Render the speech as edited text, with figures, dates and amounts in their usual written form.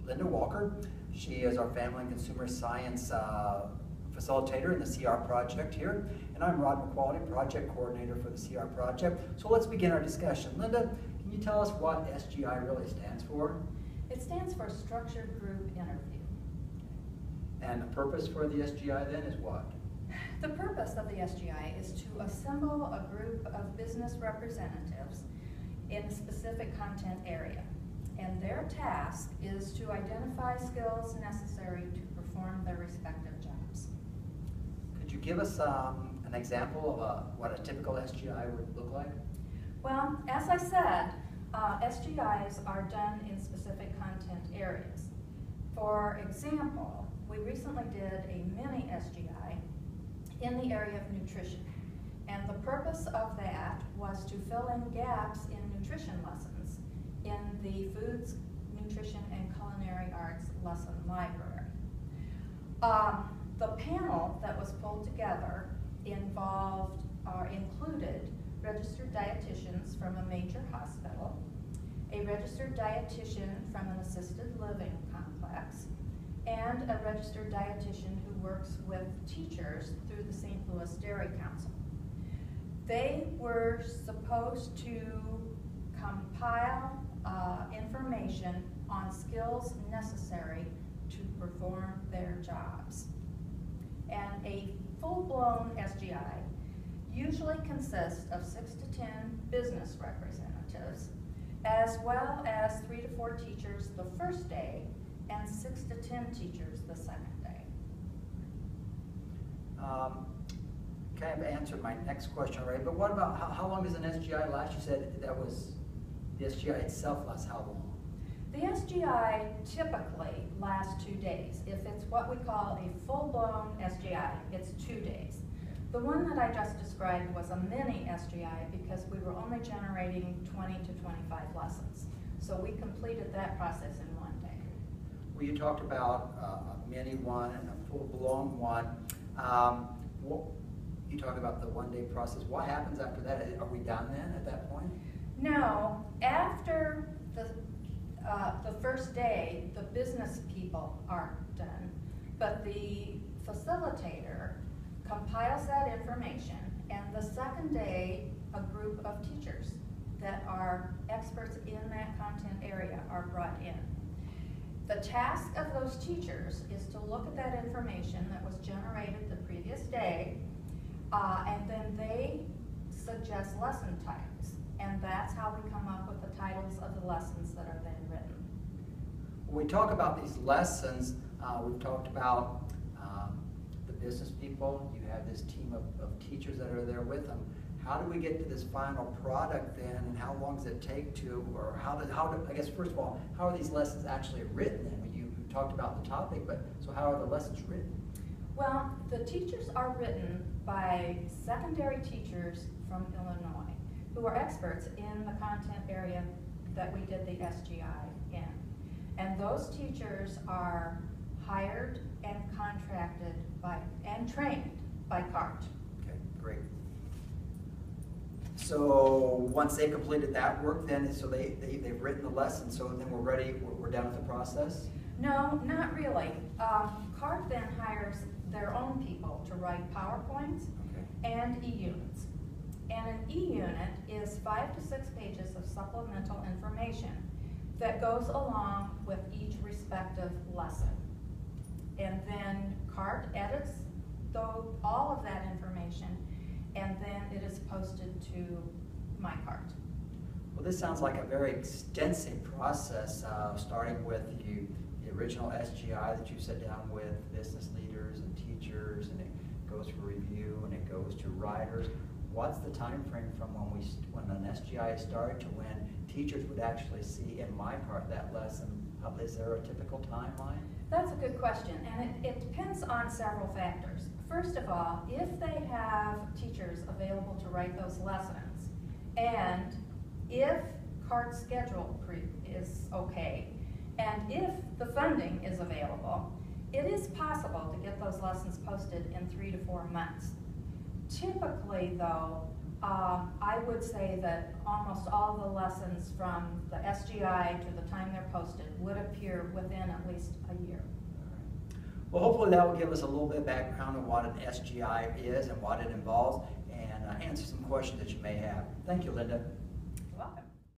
Linda Walker. She is our Family and Consumer Science facilitator in the CR project here. And I'm Rod McQuality, project coordinator for the CR project. So let's begin our discussion. Linda, can you tell us what SGI really stands for? It stands for Structured Group Interview. And the purpose for the SGI then is what? The purpose of the SGI is to assemble a group of business representatives in a specific content area. And their task is to identify skills necessary to perform their respective jobs. Could you give us an example of what a typical SGI would look like? Well, as I said, SGIs are done in specific content areas. For example, we recently did a mini SGI in the area of nutrition. And the purpose of that was to fill in gaps in nutrition lessons in the Foods, Nutrition, and Culinary Arts lesson library. The panel that was pulled together included registered dietitians from a major hospital, a registered dietitian from an assisted living complex, and a registered dietitian who works with teachers through the St. Louis Dairy Council. They were supposed to compile information on skills necessary to perform their jobs. And a full-blown SGI usually consists of 6 to 10 business representatives, as well as 3 to 4 teachers the first day and 6 to 10 teachers the second day. Kind of answered my next question already, but what about how long does an SGI last? You said that was the SGI itself lasts how long? The SGI typically lasts 2 days. If it's what we call a full-blown SGI, it's 2 days. The one that I just described was a mini SGI because we were only generating 20 to 25 lessons. So we completed that process in 1 day. Well, you talked about a mini one and a full-blown one. You talk about the 1 day process. What happens after that? Are we done then at that point? No. After the first day, the business people aren't done, but the facilitator compiles that information, and the second day, a group of teachers that are experts in that content area are brought in. The task of those teachers is to look at that information that was generated the previous day, and then they suggest lesson titles. And that's how we come up with the titles of the lessons that are then written. When we talk about these lessons, we've talked about the business people. You have this team of teachers that are there with them. How do we get to this final product then, and how long does it take to, or I guess first of all, how are these lessons actually written then? You talked about the topic, but so how are the lessons written? Well, the teachers are written by secondary teachers from Illinois who are experts in the content area that we did the SGI in. And those teachers are hired and contracted and trained by CART. Okay, great. So once they completed that work then, so they've written the lesson, so then we're ready, we're done with the process? No, not really. CART then hires their own people to write PowerPoints and e-units. And an e-unit is 5 to 6 pages of supplemental information that goes along with each respective lesson. And then CART edits all of that information, and then it is posted to my CART. Well, this sounds like a very extensive process, starting with the original SGI that you sat down with business leaders and teachers, and it goes for review, and it goes to writers. What's the time frame from when an SGI is started to when teachers would actually see in my CART that lesson? Is there a typical timeline? That's a good question, and it depends on several factors. First of all, if they have teachers available to write those lessons, and if CART's schedule is okay, and if the funding is available, it is possible to get those lessons posted in 3 to 4 months. Typically, though, I would say that almost all the lessons from the SGI to the time they're posted would appear within at least a year. Well, hopefully that will give us a little bit of background on what an SGI is and what it involves, and answer some questions that you may have. Thank you, Linda.